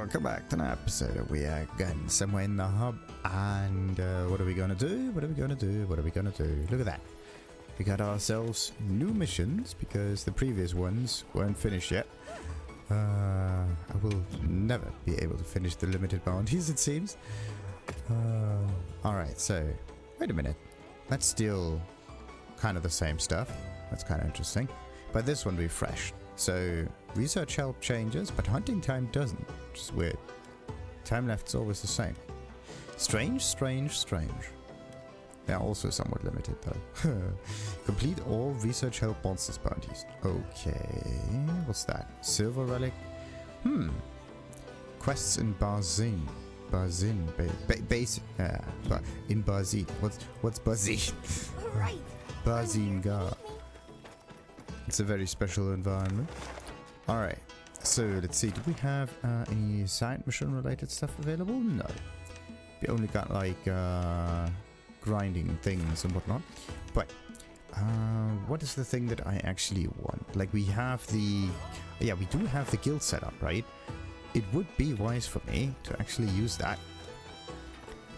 Welcome back to an episode. We are again somewhere in the hub, and what are we gonna do? What are we gonna do? What are we gonna do? Look at that. We got ourselves new missions because the previous ones weren't finished yet. I will never be able to finish the limited bounties, it seems. Alright, so wait a minute. That's still kind of the same stuff. That's kind of interesting. But this one refreshed. So research help changes, but hunting time doesn't, which is weird. Time left's always the same. Strange, strange, strange. They're also somewhat limited though. Complete all research help monsters bounties. Okay, what's that? Silver relic? Quests in Barzin. Barzin, in Barzin. What's Barzin? Right. Barzin Gar. It's a very special environment. Alright, so let's see. Do we have any side mission related stuff available? No. We only got like grinding things and whatnot. But what is the thing that I actually want? Like we have the... Yeah, we do have the guild setup, right? It would be wise for me to actually use that.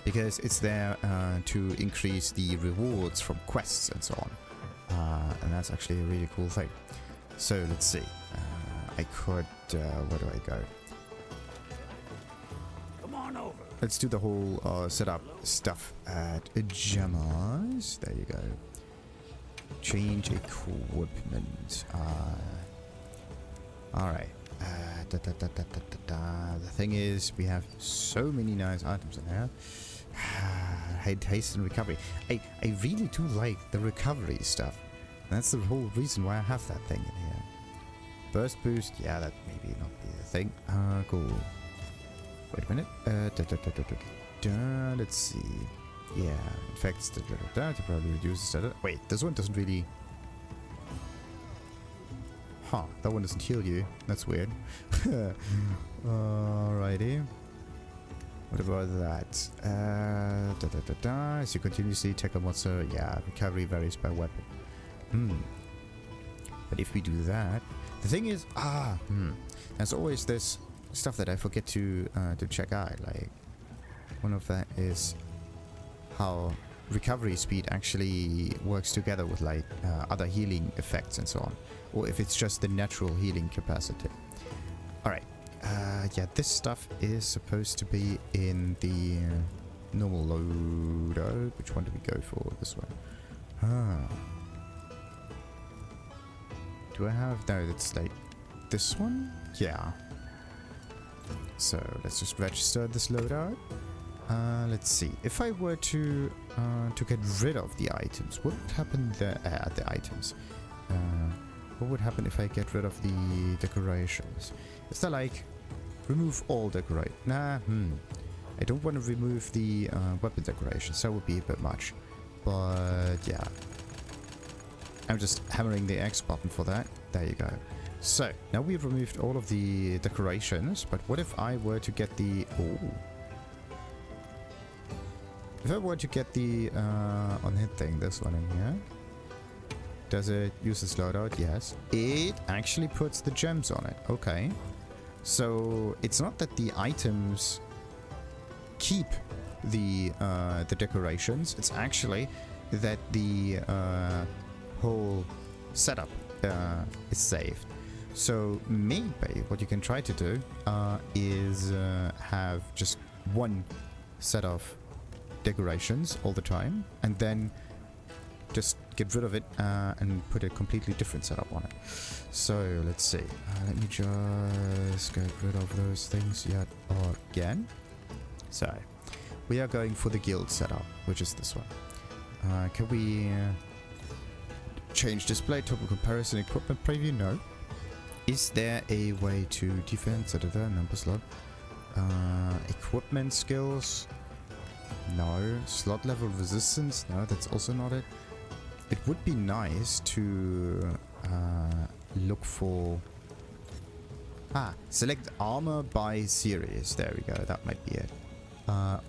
Because it's there to increase the rewards from quests and so on. And that's actually a really cool thing. So let's see. I could... where do I go? Come on over. Let's do the whole setup stuff at Gemmas. There you go. Change equipment. Alright. The thing is, we have so many nice items in here. Haste and recovery. I really do like the recovery stuff. That's the whole reason why I have that thing in here. Burst boost, yeah, that maybe not be the thing. Cool. Wait a minute. Let's see. Yeah, infects. To probably reduces that. Wait, this one doesn't really. Huh? That one doesn't heal you. That's weird. Alrighty. What about that? As you continuously take a monster, yeah, recovery varies by weapon. But if we do that, the thing is, there's always this stuff that I forget to check out. Like one of that is how recovery speed actually works together with like other healing effects and so on, or if it's just the natural healing capacity. All right. Yeah, this stuff is supposed to be in the normal loadout. Which one do we go for? This one. Do I have... No, that's like this one? Yeah. So let's just register this loadout. Let's see. If I were to get rid of the items, what would happen there? The items. What would happen if I get rid of the decorations? Is there like... Remove all decorate. Nah, I don't want to remove the weapon decorations. That would be a bit much. But yeah. I'm just hammering the X button for that. There you go. So, now we've removed all of the decorations. But what if I were to get the... Oh. If I were to get the on-hit thing, this one in here. Does it use the loadout? Yes. It actually puts the gems on it. Okay. So it's not that the items keep the decorations. It's actually that the whole setup is saved. So maybe what you can try to do is have just one set of decorations all the time, and then just get rid of it and put a completely different setup on it. So let's see. Let me just get rid of those things yet again. So we are going for the guild setup, which is this one. Can we change display, total comparison, equipment preview? No. Is there a way to defense? Number slot. Equipment skills? No. Slot level resistance? No, that's also not it. It would be nice to look for... select armor by series. There we go. That might be it.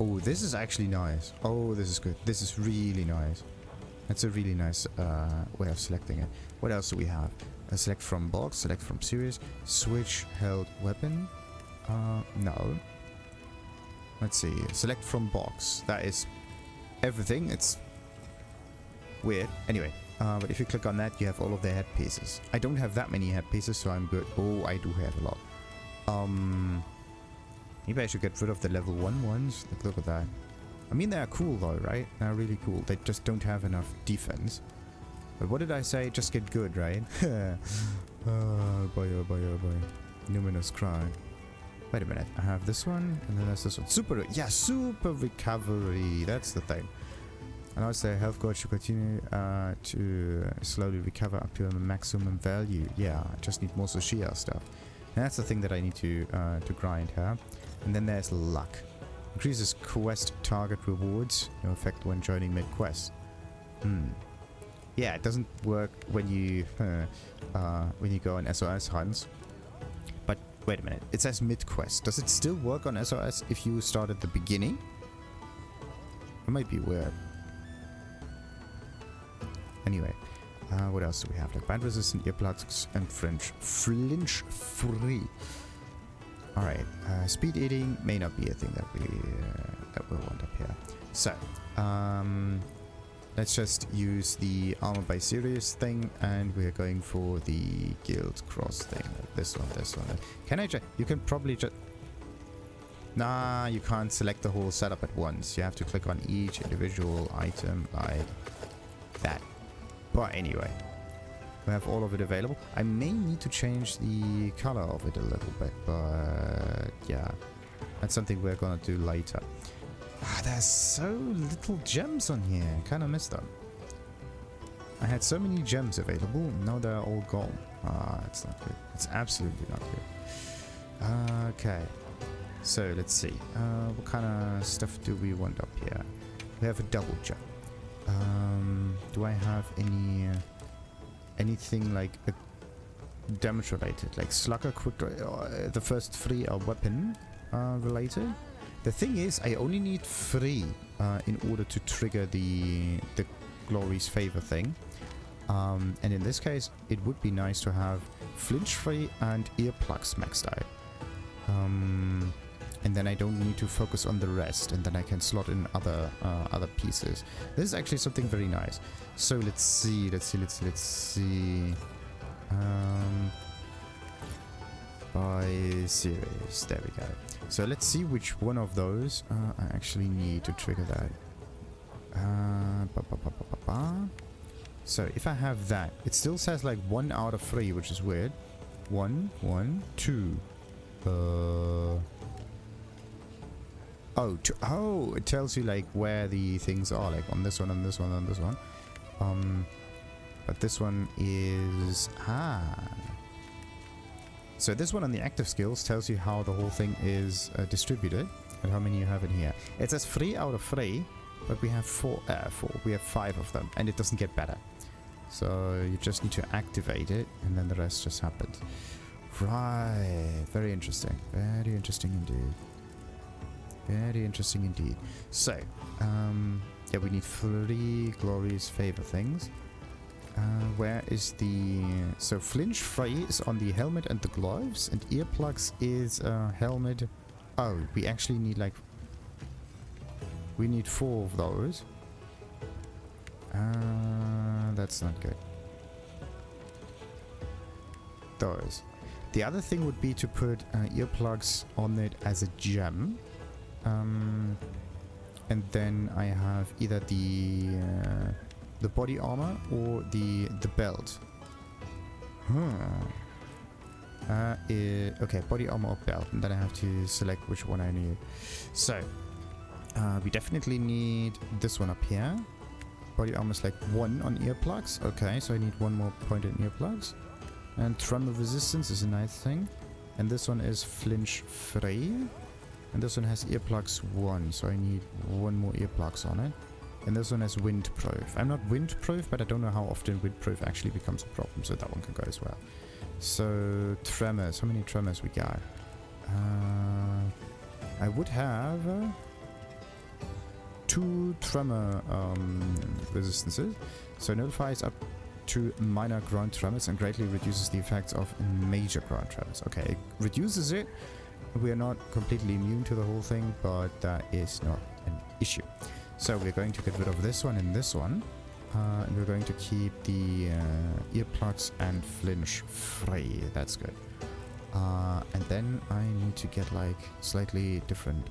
Oh, this is actually nice. Oh, this is good. This is really nice. That's a really nice way of selecting it. What else do we have? Select from box, select from series, switch held weapon. No. Let's see. Select from box. That is everything. It's weird. Anyway, but if you click on that, you have all of the headpieces. I don't have that many headpieces, so I'm good. Oh, I do have a lot. Maybe I should get rid of the level 1 ones. Look at that. I mean, they're cool though, right? They're really cool. They just don't have enough defense. But what did I say? Just get good, right? Oh boy, oh boy, oh boy. Numinous cry. Wait a minute. I have this one, and then there's this one. Super, yeah, super recovery. That's the thing. And also, health gauge should continue to slowly recover up to a maximum value. Yeah, I just need more Soshia stuff. And that's the thing that I need to grind here. And then there's luck. Increases quest target rewards. No effect when joining mid-quest. Yeah, it doesn't work when you go on SOS hunts. But wait a minute, it says mid-quest. Does it still work on SOS if you start at the beginning? It might be weird. Anyway, what else do we have? Like band-resistant earplugs and flinch-free. Alright, speed eating may not be a thing that we'll want up here. So, let's just use the armor by series thing, and we're going for the guild cross thing. Like this one, this one. Can I just... You can probably just... Nah, you can't select the whole setup at once. You have to click on each individual item like that. But anyway, we have all of it available. I may need to change the color of it a little bit, but yeah, that's something we're gonna do later. There's so little gems on here. Kind of missed them. I had so many gems available. Now they're all gone. It's not good. It's absolutely not good. Okay. So let's see. What kind of stuff do we want up here? We have a double jump. Do I have anything like damage related, like slugger, quick? The first 3 are weapon related. The thing is, I only need 3 in order to trigger the Glory's favor thing. And in this case, it would be nice to have flinch free and earplugs maxed out. And then I don't need to focus on the rest, and then I can slot in other pieces. This is actually something very nice. So let's see. By series, there we go. So let's see which one of those I actually need to trigger that. So if I have that, it still says like 1 out of 3, which is weird. 1, 1, 2. Oh, it tells you like where the things are, like on this one, on this one, on this one. But this one is... So this one on the active skills tells you how the whole thing is distributed and how many you have in here. It says 3 out of 3, but we have 4. We have 5 of them, and it doesn't get better. So you just need to activate it, and then the rest just happens. Right, very interesting. Very interesting indeed. Very interesting indeed. So, yeah, we need 3 Glory's favor things. Where is the... So, flinch free is on the helmet and the gloves, and earplugs is helmet... Oh, we actually need like... We need 4 of those. That's not good. Those. The other thing would be to put earplugs on it as a gem. And then I have either the body armor or the belt. Okay, body armor or belt, and then I have to select which one I need. So we definitely need this one up here. Body armor is like 1 on earplugs. Okay, so I need 1 more point in earplugs. And tremor resistance is a nice thing. And this one is flinch free. And this one has earplugs 1, so I need 1 more earplugs on it. And this one has windproof. I'm not windproof, but I don't know how often windproof actually becomes a problem, so that one can go as well. So, tremors. How many tremors we got? I would have 2 tremor resistances. So, notifies up to minor ground tremors and greatly reduces the effects of major ground tremors. Okay, it reduces it. We are not completely immune to the whole thing, but that is not an issue. So we're going to get rid of this one and this one. And we're going to keep the earplugs and flinch free. That's good. And then I need to get like slightly different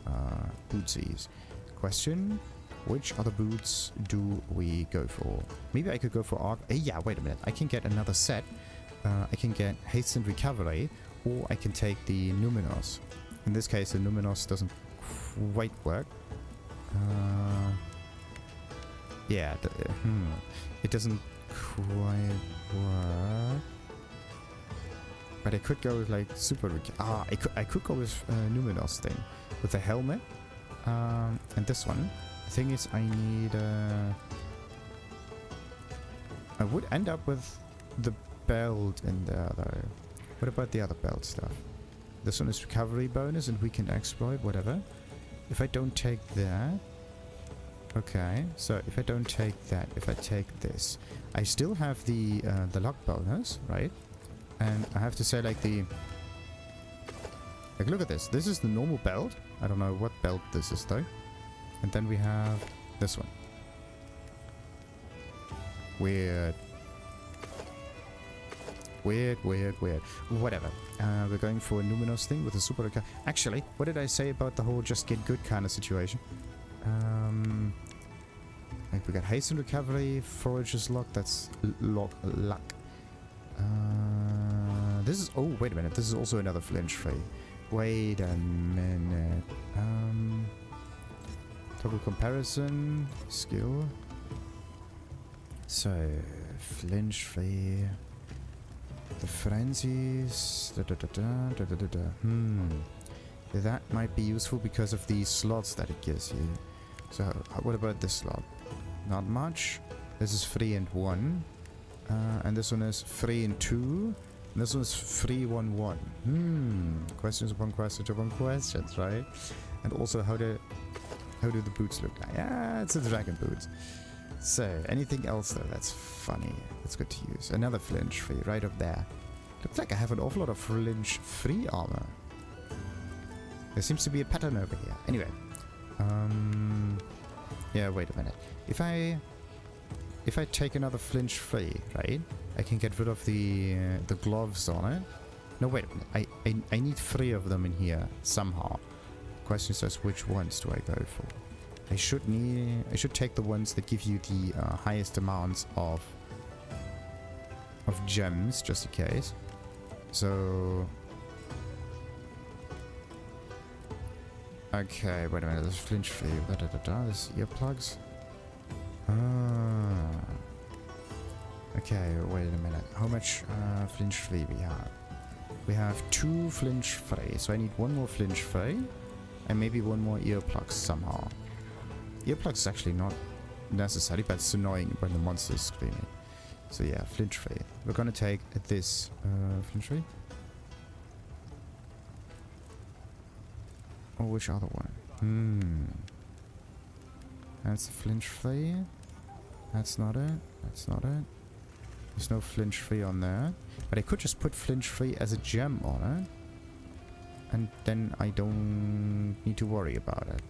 bootsies. Question: which other boots do we go for? Maybe I could go for arc. Yeah, wait a minute. I can get another set. I can get hastened recovery, or I can take the Numinous. In this case, the Numinous doesn't quite work. Yeah, it doesn't quite work. But I could go with like super. I could go with Numinous thing with the helmet and this one. The thing is, I need. I would end up with the belt in there though. What about the other belt stuff? This one is recovery bonus and weekend exploit, whatever. If I don't take that. Okay, so if I don't take that, if I take this, I still have the luck bonus, right? And I have to say, like look at this. This is the normal belt. I don't know what belt this is though. And then we have this one. Weird. Weird. Whatever. We're going for a Numinous thing with a super. Actually, what did I say about the whole just get good kind of situation? Like we got hasten recovery, forager's luck. That's luck. This is. Oh, wait a minute. This is also another flinch free. Wait a minute. Total comparison skill. So flinch free. The frenzies. That might be useful because of the slots that it gives you. So what about this slot? Not much. This is 3 and 1. And this one is 3 and 2. And this one is 3, 1, 1. Questions upon questions upon questions, right? And also how do the boots look like? Yeah, it's a dragon boot. So anything else though that's funny. That's good to use. Another flinch free right up there. Looks like I have an awful lot of flinch free armor. There seems to be a pattern over here. Anyway. Yeah, wait a minute. If I take another flinch free, right? I can get rid of the gloves on it. No, wait a minute. I need 3 of them in here somehow. The question says which ones do I go for? I should take the ones that give you the highest amounts of gems, just in case. So okay, wait a minute. There's flinch free. There's earplugs. Okay, wait a minute. How much flinch free we have? We have 2 flinch free, so I need 1 more flinch free, and maybe 1 more earplugs somehow. Earplugs is actually not necessary, but it's annoying when the monster is screaming. So yeah, flinch free. We're gonna take this flinch free. Or which other one? That's the flinch free. That's not it. That's not it. There's no flinch free on there. But I could just put flinch free as a gem on it. And then I don't need to worry about it.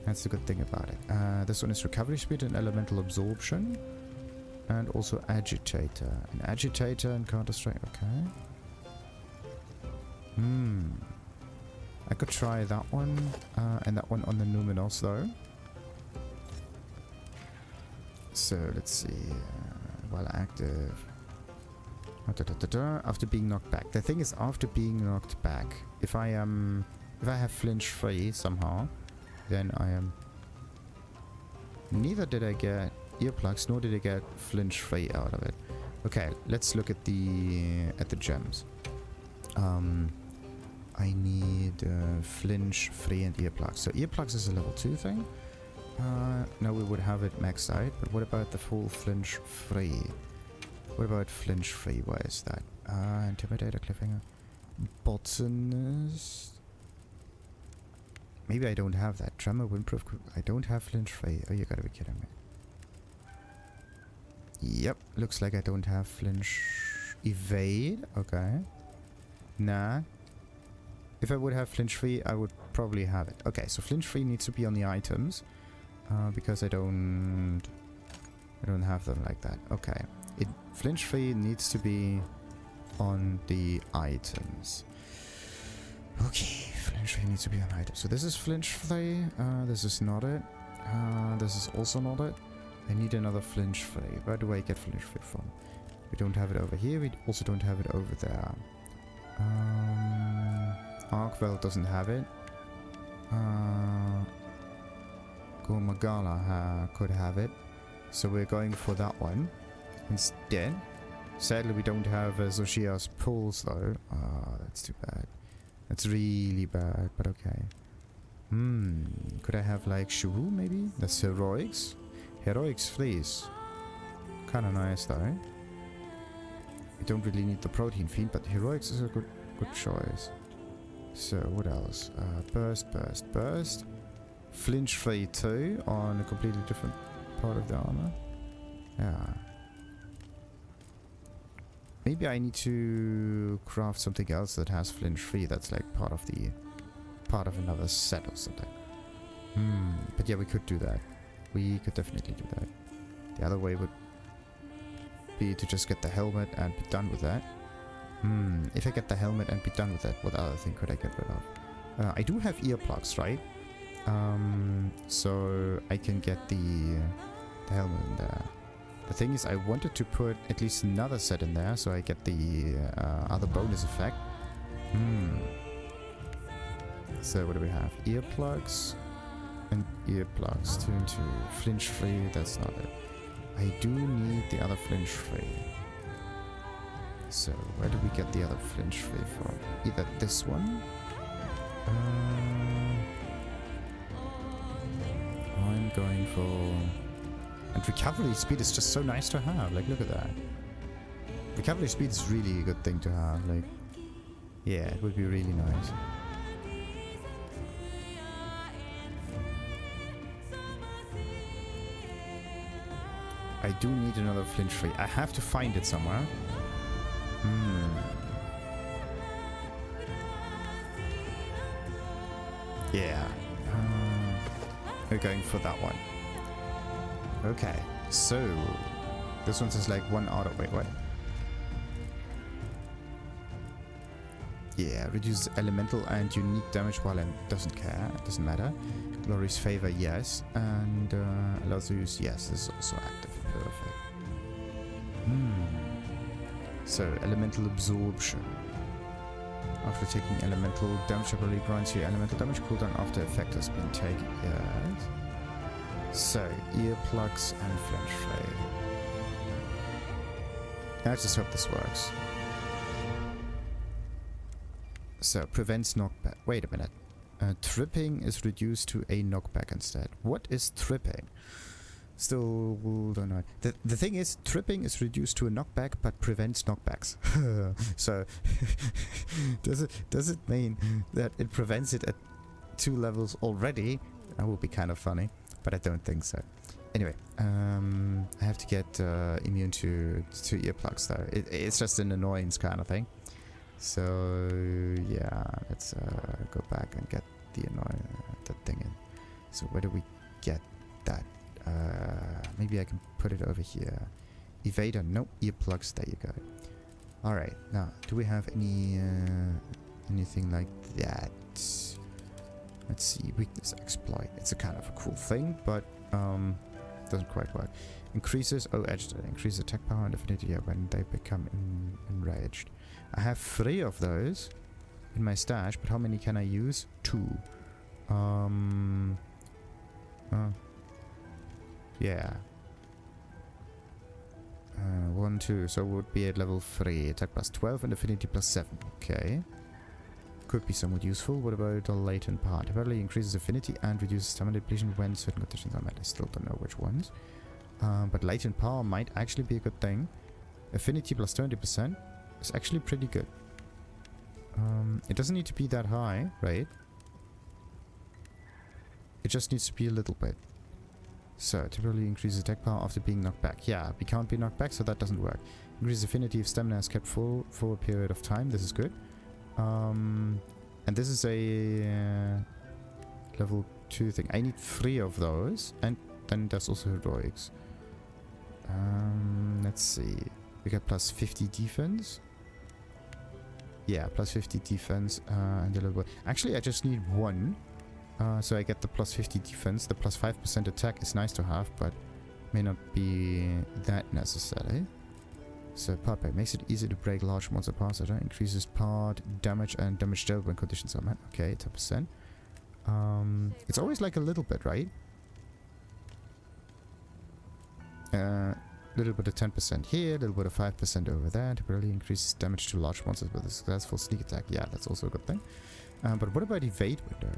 That's the good thing about it. This one is recovery speed and elemental absorption. And also agitator. An agitator and counter strike. Okay. I could try that one. And that one on the Numinous though. So let's see. While active. After being knocked back. The thing is, after being knocked back, if I have flinch free somehow, then I am. Neither did I get earplugs, nor did I get flinch free out of it. Okay, let's look at the gems. I need flinch free and earplugs. So earplugs is a level 2 thing. Now we would have it maxed out, but what about the full flinch free? What about flinch free? Why is that? Intimidator, cliffhanger, botanist. Maybe I don't have that. Tremor, windproof. I don't have flinch free. Oh, you gotta be kidding me. Yep, looks like I don't have flinch evade. Okay. Nah. If I would have flinch free, I would probably have it. Okay, so flinch free needs to be on the items. Because I don't have them like that. Okay. Flinch free needs to be on the items. Okay, flinch free needs to be on items. So this is flinch free. This is not it. This is also not it. I need another flinch free. Where do I get flinch free from? We don't have it over here. We also don't have it over there. Arkwell doesn't have it. Gormagala could have it. So we're going for that one instead. Sadly, we don't have Zoshia's pulls though. That's too bad. That's really bad, but okay. Could I have like Shubu maybe? That's Heroics. Heroics freeze. Kinda nice though. We don't really need the Protein Fiend, but Heroics is a good choice. So what else? Burst. Flinch free too on a completely different part of the armor. Yeah. Maybe I need to craft something else that has flinch free. That's like part of another set or something. But yeah, we could do that. We could definitely do that. The other way would be to just get the helmet and be done with that. If I get the helmet and be done with that, what other thing could I get rid of? I do have earplugs, right? So I can get the helmet in there. The thing is, I wanted to put at least another set in there, so I get the other bonus effect. So what do we have? Earplugs and earplugs. 2 and 2. Flinch free, that's not it. I do need the other flinch free. So where do we get the other flinch free from? Either this one. I'm going for... And recovery speed is just so nice to have. Like, look at that. Recovery speed is really a good thing to have. Like, yeah, it would be really nice. I do need another flinch free. I have to find it somewhere. Yeah. We're going for that one. Okay. So, this one says like 1 out of... Wait, what? Yeah, reduces elemental and unique damage while it doesn't care. It doesn't matter. Glory's favor, yes. And allows to use... Yes, this is also active. Perfect. So, elemental absorption. After taking elemental damage, temporarily grants you elemental damage cooldown after effect has been taken. Yes. So, earplugs and flinch free. I just hope this works. So, prevents knockback. Wait a minute. Tripping is reduced to a knockback instead. What is tripping? Still don't know. The thing is, tripping is reduced to a knockback, but prevents knockbacks. So, does it mean that it prevents it at 2 levels already? That would be kind of funny, but I don't think so. Anyway, I have to get immune to earplugs though. It's just an annoyance kind of thing. So yeah, let's go back and get the that thing in. So where do we get that? Maybe I can put it over here. Evader, no, earplugs, there you go. Alright, now, do we have anything like that? Let's see, weakness exploit. It's a kind of a cool thing, but doesn't quite work. Increases, increases attack power and affinity when they become enraged. I have 3 of those in my stash, but how many can I use? 2. Yeah. 1, 2, so it would be at level 3. Attack plus 12 and affinity plus 7. Okay. Could be somewhat useful. What about the latent part? Apparently increases affinity and reduces stamina depletion when certain conditions are met. I still don't know which ones. But latent power might actually be a good thing. Affinity plus 20% is actually pretty good. It doesn't need to be that high, right? It just needs to be a little bit. So, typically increases attack power after being knocked back. Yeah, we can't be knocked back, so that doesn't work. Increases affinity if stamina is kept full for a period of time. This is good. And this is a level 2 thing. I need 3 of those. And then there's also heroics. Let's see. We got plus 50 defense. Yeah, plus 50 defense and a little bit. Actually, I just need 1. So I get the plus 50 defense. The plus 5% attack is nice to have, but may not be that necessary. So part break makes it easy to break large monster parts. Increases part damage and damage dealt when conditions are met. Okay, 10%. It's always like a little bit, right? Little bit of 10% here, a little bit of 5% over there. Temporarily increases damage to large monsters with a successful sneak attack. Yeah, that's also a good thing. But what about evade window?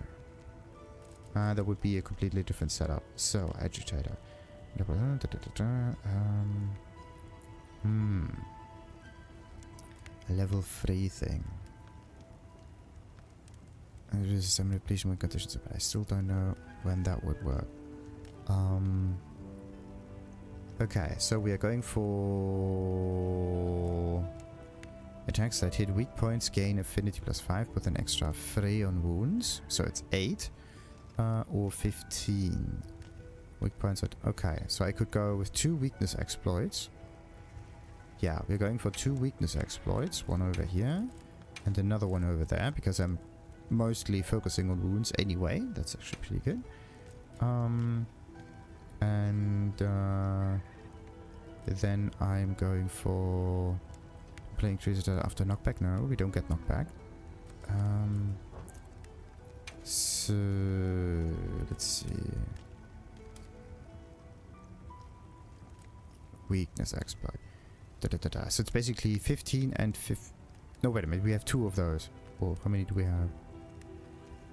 That would be a completely different setup. So, agitator. A level 3 thing. Reduces some repletion when conditions are bad. I still don't know when that would work. Okay, so we are going for attacks that hit weak points, gain affinity plus 5 with an extra 3 on wounds. So it's 8 or 15 weak points. Okay, so I could go with 2 weakness exploits. Yeah, we're going for 2 weakness exploits. One over here and another one over there because I'm mostly focusing on wounds anyway. That's actually pretty good. And then I'm going for play increases after knockback. No, we don't get knockback. So let's see. Weakness exploit. So it's basically 15 and 15. No, wait a minute. We have 2 of those. Or how many do we have?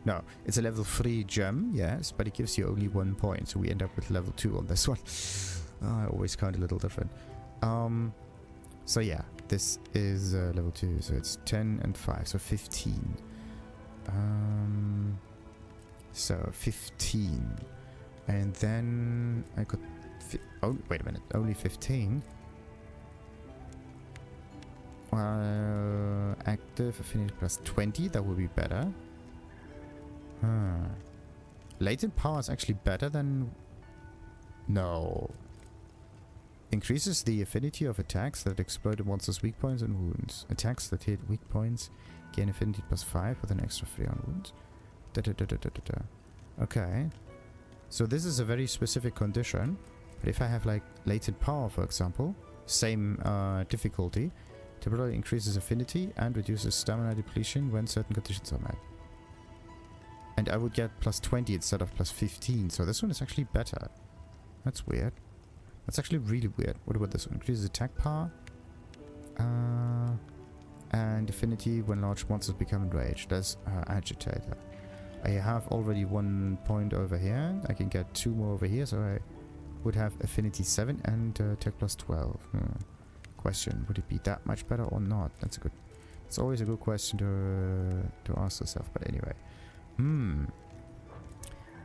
No, it's a level 3 gem, yes, but it gives you only 1 point, so we end up with level 2 on this one. I always count a little different. So yeah, this is level 2, so it's 10 and 5, so 15. So 15. And then I could... Oh, wait a minute, only 15? Active affinity plus 20, that would be better. Latent power is actually better than... No. Increases the affinity of attacks that explode a monster's weak points and wounds. Attacks that hit weak points gain affinity plus 5 with an extra 3 on wounds. Okay. So this is a very specific condition. But if I have like latent power, for example, same difficulty, temporarily increases affinity and reduces stamina depletion when certain conditions are met. And I would get plus 20 instead of plus 15, so this one is actually better. That's weird. That's actually really weird. What about this one? Increases attack power. And affinity when large monsters become enraged. That's agitator. I have already 1 point over here. I can get 2 more over here, so I would have affinity 7 and attack plus 12. Question, would it be that much better or not? That's a good... It's always a good question to ask yourself, but anyway.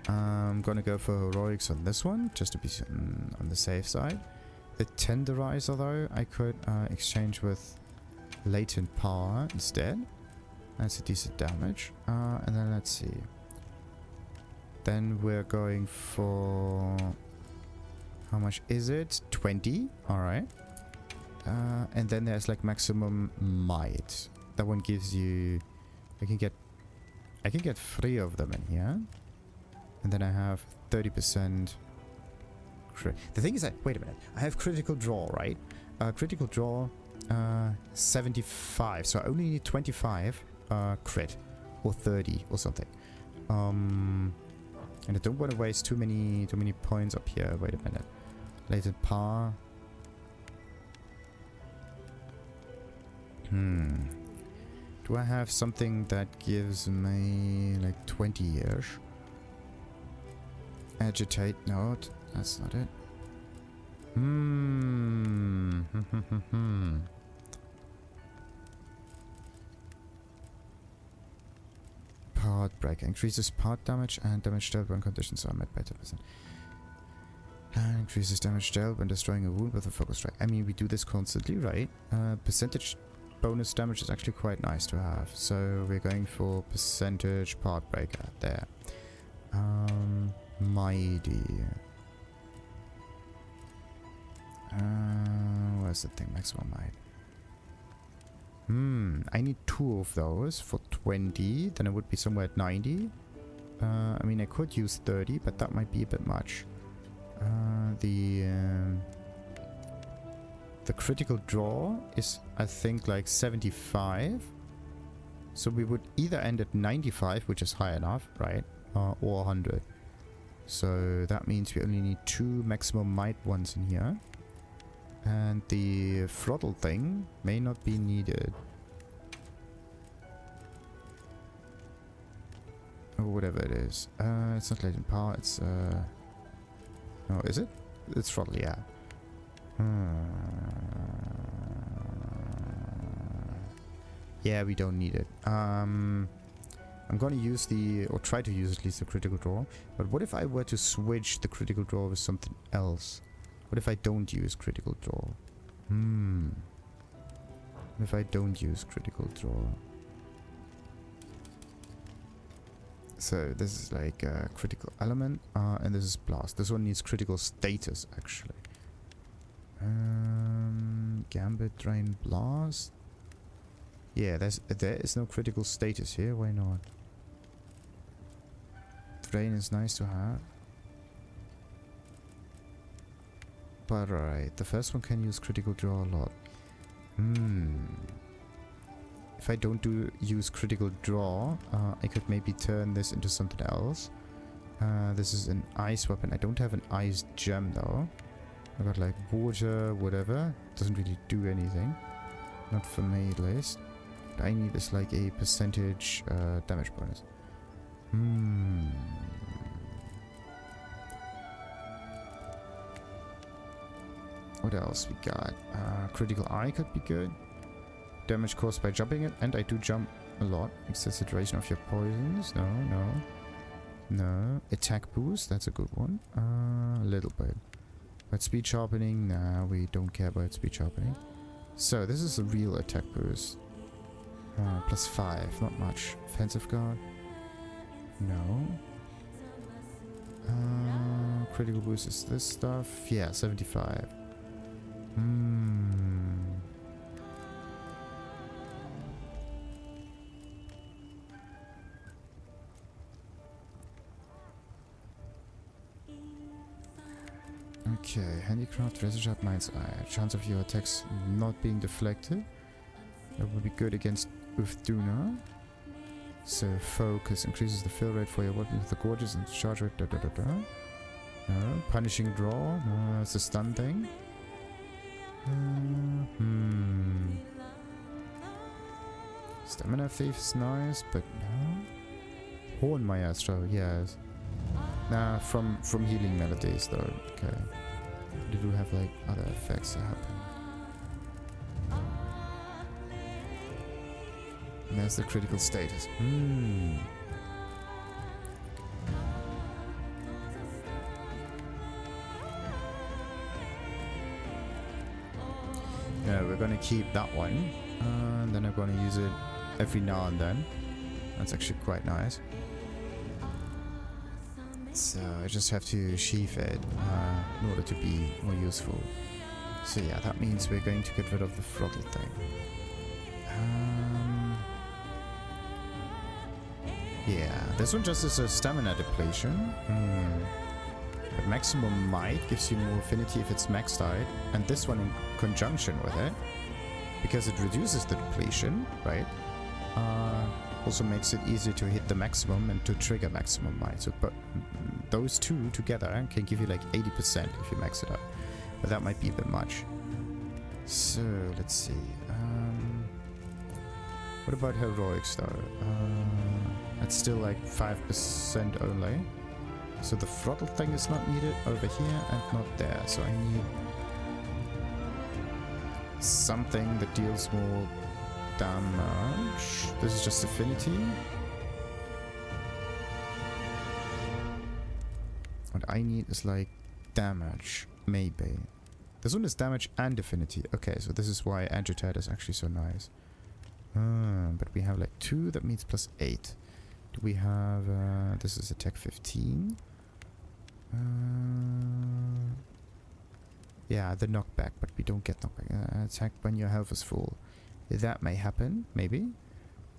I'm gonna go for heroics on this one, just to be on the safe side. The tenderizer, though, I could exchange with latent power instead. That's a decent damage. And then let's see. Then we're going for... How much is it? 20. Alright. And then there's like maximum might. That one gives you... I can get 3 of them in here. And then I have 30%. The thing is that, wait a minute. I have critical draw, right? Critical draw 75. So I only need 25 crit. Or 30 or something. And I don't want to waste too many points up here. Wait a minute. Latent power. Do I have something that gives me like 20-ish? Agitate? No, that's not it. Part breaker. Increases part damage and damage dealt when conditions are met by 10%. And increases damage dealt when destroying a wound with a focus strike. I mean, we do this constantly, right? Percentage bonus damage is actually quite nice to have. So we're going for percentage part breaker there. Mighty. Where's the thing? Maximum might. I need 2 of those for 20. Then it would be somewhere at 90. I mean, I could use 30, but that might be a bit much. The critical draw is, I think, like 75. So we would either end at 95, which is high enough, right? Or 100. So that means we only need 2 maximum might ones in here. And the throttle thing may not be needed. Or whatever it is. It's not latent power, it's... No, is it? It's throttle, yeah. Yeah, we don't need it. I'm gonna use the... or try to use at least the critical draw. But what if I were to switch the critical draw with something else? What if I don't use critical draw? What if I don't use critical draw? So this is like a critical element, and this is blast. This one needs critical status, actually. Gambit, drain, blast. Yeah, there is no critical status here. Why not? Drain is nice to have. But alright, the first one can use critical draw a lot. If I don't use critical draw, I could maybe turn this into something else. This is an ice weapon. I don't have an ice gem though. I got like water, whatever. Doesn't really do anything. Not for me at least. What I need is like a percentage damage bonus. What else we got? Critical eye could be good. Damage caused by jumping it, and I do jump a lot. Extends the duration of your poisons. No. Attack boost, that's a good one. A little bit. But speed sharpening, nah, we don't care about speed sharpening. So this is a real attack boost. Plus 5, not much. Offensive guard? No. Critical boost is this stuff. Yeah, 75. Okay, handicraft, razor sharp, mind's eye. Chance of your attacks not being deflected. That would be good against Uthuna. So focus increases the fill rate for your weapon with the gorgeous and charge rate. No, punishing draw. No, it's a stun thing. Stamina thief is nice, but no. Horn maestro, yes. Nah, from healing melodies though. Okay. They do have like other effects that happen. And there's the critical status. Yeah, we're gonna keep that one. And then I'm gonna use it every now and then. That's actually quite nice. So I just have to sheath it in order to be more useful. So yeah, that means we're going to get rid of the throttle thing. Yeah, this one just is a stamina depletion. But maximum might gives you more affinity if it's maxed out. And this one in conjunction with it, because it reduces the depletion, right? Also makes it easier to hit the maximum and to trigger maximum might. So, but those two together can give you like 80% if you max it up. But that might be a bit much. So let's see. What about heroics though? That's still like 5% only. So the throttle thing is not needed over here and not there. So I need something that deals more damage. This is just affinity. What I need is like damage, maybe. This one is damage and affinity. Okay, so this is why Agitate is actually so nice. But we have like 2, that means plus 8. Do we have... this is attack 15. Yeah, the knockback, but we don't get knockback. Attack when your health is full. That may happen, maybe.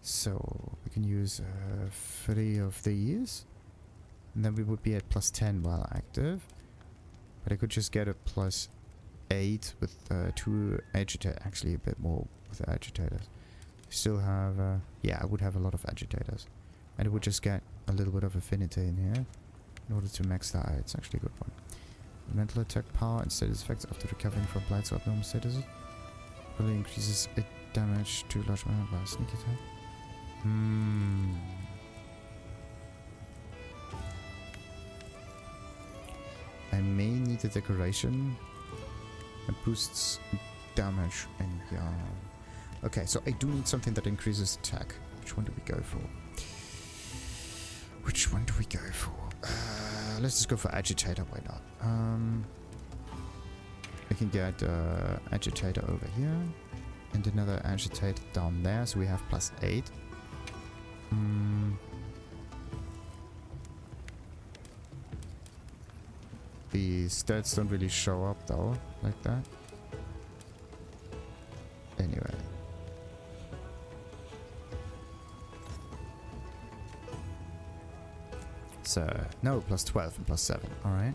So, we can use 3 of these. And then we would be at plus 10 while active. But I could just get a plus 8 with 2 agitators. Actually, a bit more with the agitators. Still have... yeah, I would have a lot of agitators. And it would just get a little bit of affinity in here. In order to max that out. It's actually a good one. Mental attack power and status effects after recovering from blights or abnormal statuses. Really increases it damage to large amount by a sneak attack. I may need a decoration that boosts damage and yeah. Okay, so I do need something that increases attack. Which one do we go for? Which one do we go for? Let's just go for agitator, why not? We can get agitator over here and another agitator down there, so we have plus 8. The stats don't really show up though, like that. Anyway. So, no, plus 12 and plus 7, alright.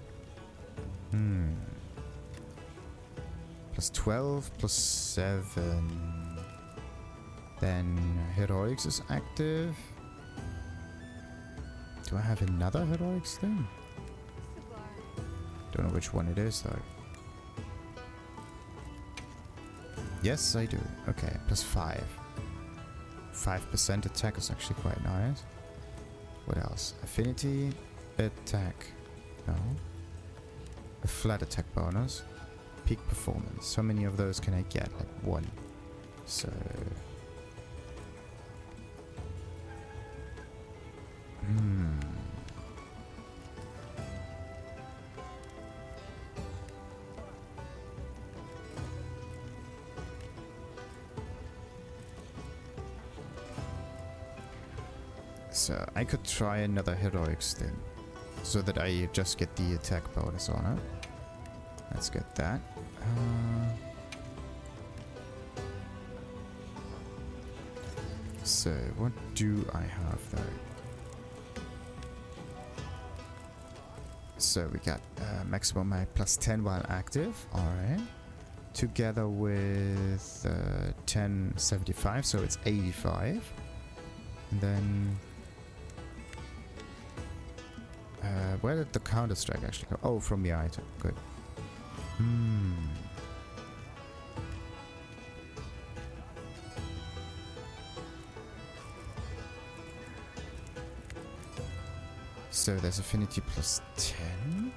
Plus 12, plus 7. Then Heroics is active. Do I have another Heroics thing? Don't know which one it is though. Yes, I do. Okay, plus 5. 5% attack is actually quite nice. What else? Affinity, attack. No. A flat attack bonus. Peak performance. How many of those can I get? Like 1. So... So I could try another heroics thing, so that I just get the attack bonus on it. Let's get that. So what do I have though? So we got maximum plus 10 while active. Alright. Together with 1075, so it's 85. And then... where did the counter strike actually go? Oh, from the item. Good. So there's affinity plus 10.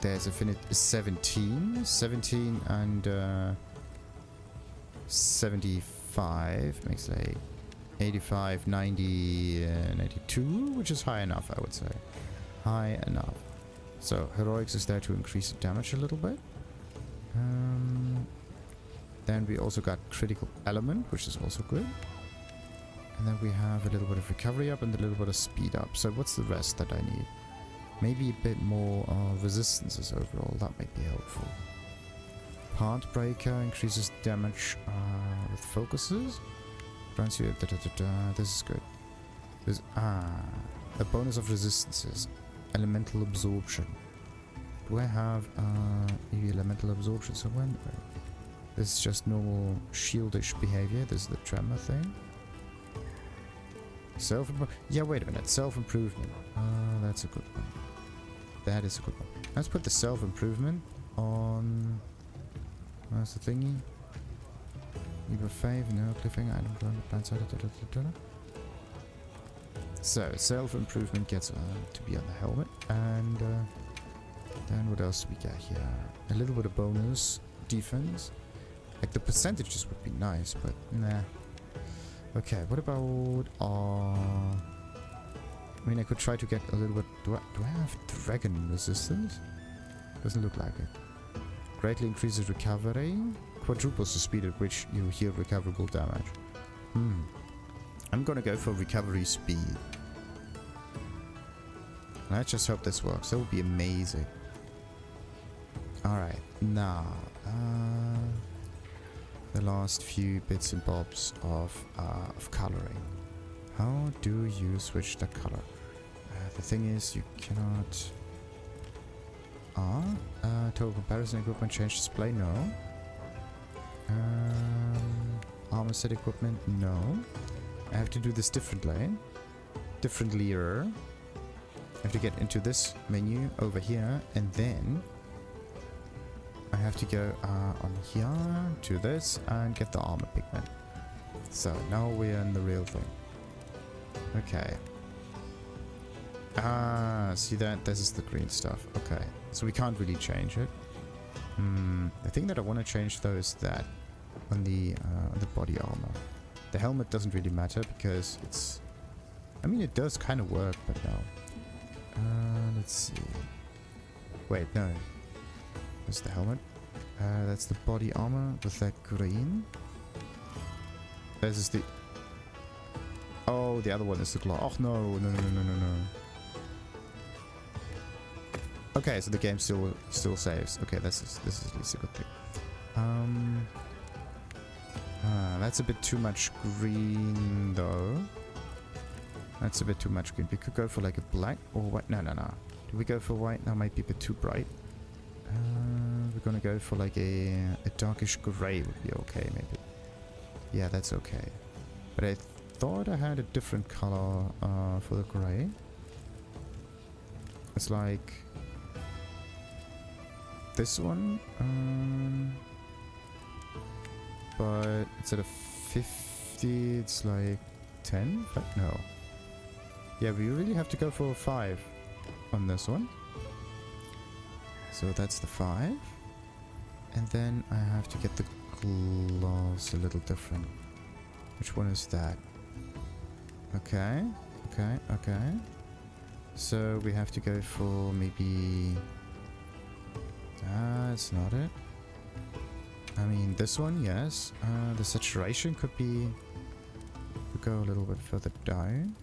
There's affinity 17. 17 and 75 makes like 85, 90, 92, which is high enough, I would say. High enough. So, Heroics is there to increase the damage a little bit. Then we also got Critical Element, which is also good. And then we have a little bit of Recovery up and a little bit of Speed up. So, what's the rest that I need? Maybe a bit more Resistances overall, that might be helpful. Heartbreaker increases damage with focuses. You, this is good. There's a bonus of resistances. Elemental absorption. Do I have maybe elemental absorption somewhere? This is just normal shieldish behavior. This is the tremor thing. Yeah, wait a minute. Self-improvement. That's a good one. That is a good one. Let's put the self-improvement on... Where's the thingy? Number 5, no cliffhanger, item ground, blind side, So, self-improvement gets to be on the helmet, and then what else do we get here? A little bit of bonus defense. Like, the percentages would be nice, but nah. Okay, what about... I mean, I could try to get a little bit... Do I have dragon resistance? Doesn't look like it. Greatly increases recovery. quadruples the speed at which you heal recoverable damage. I'm gonna go for recovery speed. Let's just hope this works. That would be amazing. Alright, now the last few bits and bobs of coloring. How do you switch the color? The thing is, you cannot... total comparison equipment change display? No. Armor set equipment? No. I have to do this differently. Differently-er. I have to get into this menu over here, and then I have to go on here to this and get the armor pigment. So now we're in the real thing. Okay. See that? This is the green stuff. Okay. So we can't really change it. The thing that I want to change though is that on the body armor. The helmet doesn't really matter because it's... I mean, it does kind of work, but no. Let's see. Wait, no. That's the helmet. That's the body armor with that green. This is the... Oh, the other one is the glove. Oh, no. Okay, so the game still saves. Okay, this is at least a good thing. That's a bit too much green, though. That's a bit too much green. We could go for like a black or white. No. Do we go for white? That might be a bit too bright. We're gonna go for like a darkish gray would be okay, maybe. Yeah, that's okay. But I thought I had a different color for the gray. It's like this one. But instead of 50, it's like 10? No. Yeah, we really have to go for a 5 on this one. So that's the 5. And then I have to get the gloves a little different. Which one is that? Okay. So we have to go for maybe... That's not it. I mean, this one, yes. The saturation could be... Could go a little bit further down.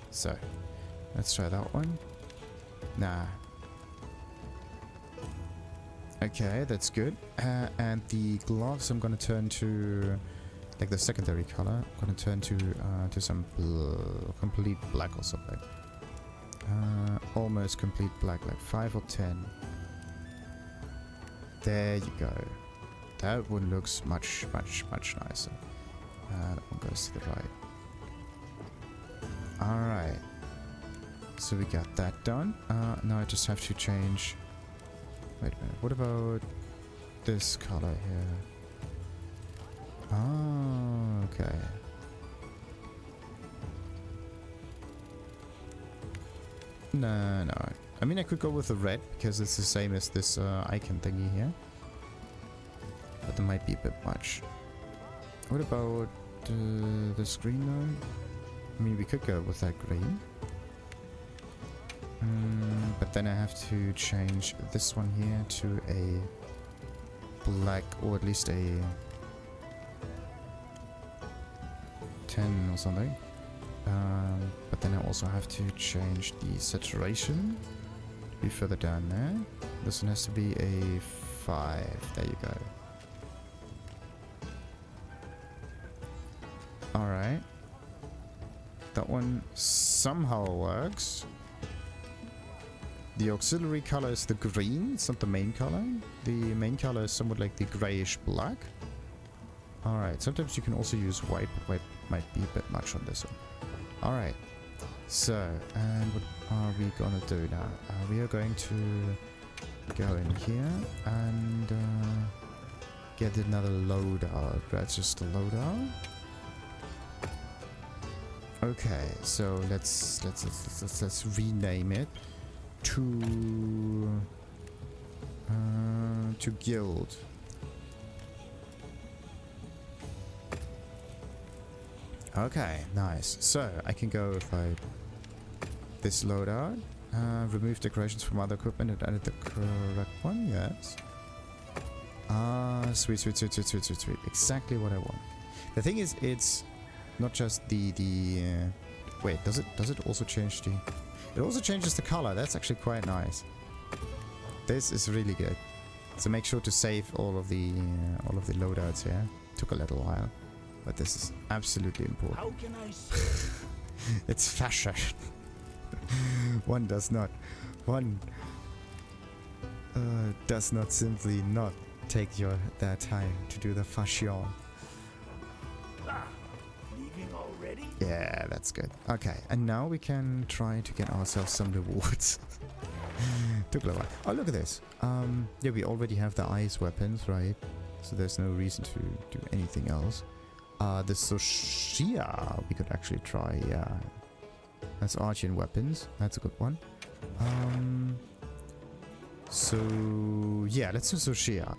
So let's try that one. Nah. Okay, that's good. And the gloves I'm gonna turn to like the secondary color. I'm gonna turn to some complete black or something. Almost complete black, like 5 or 10. There you go. That one looks much nicer. That one goes to the right. Alright. So we got that done. Now I just have to change... Wait a minute. What about this color here? Oh, okay. No. I mean, I could go with the red because it's the same as this icon thingy here. But that might be a bit much. What about this green though? I mean, we could go with that green. But then I have to change this one here to a black, or at least a 10 or something. But then I also have to change the saturation to be further down there. This one has to be a 5. There you go. Alright. That one somehow works. The auxiliary color is the green, it's not the main color. The main color is somewhat like the grayish black. Alright, sometimes you can also use white, but white might be a bit much on this one. Alright, so, and what are we gonna do now? We are going to go in here and get another loadout. That's just a loadout. Okay, so let's rename it to guild. Okay, nice. So I can go with like this loadout Remove decorations from other equipment and added the correct one, yes. Sweet, sweet, sweet, sweet, sweet, sweet, sweet. Exactly what I want. The thing is, it's not just wait, does it also change the... It also changes the color. That's actually quite nice. This is really good. So make sure to save all of the loadouts here. Took a little while, but this is absolutely important. How can I say? It's fashion. One does not simply not take their time to do the fashion. Leaving already? Yeah, that's good. Okay, and now we can try to get ourselves some rewards. Took a while. Oh, look at this. Yeah, we already have the ice weapons, right? So there's no reason to do anything else. The Soshia we could actually try, yeah. That's Archean weapons. That's a good one. So yeah, let's do Soshia.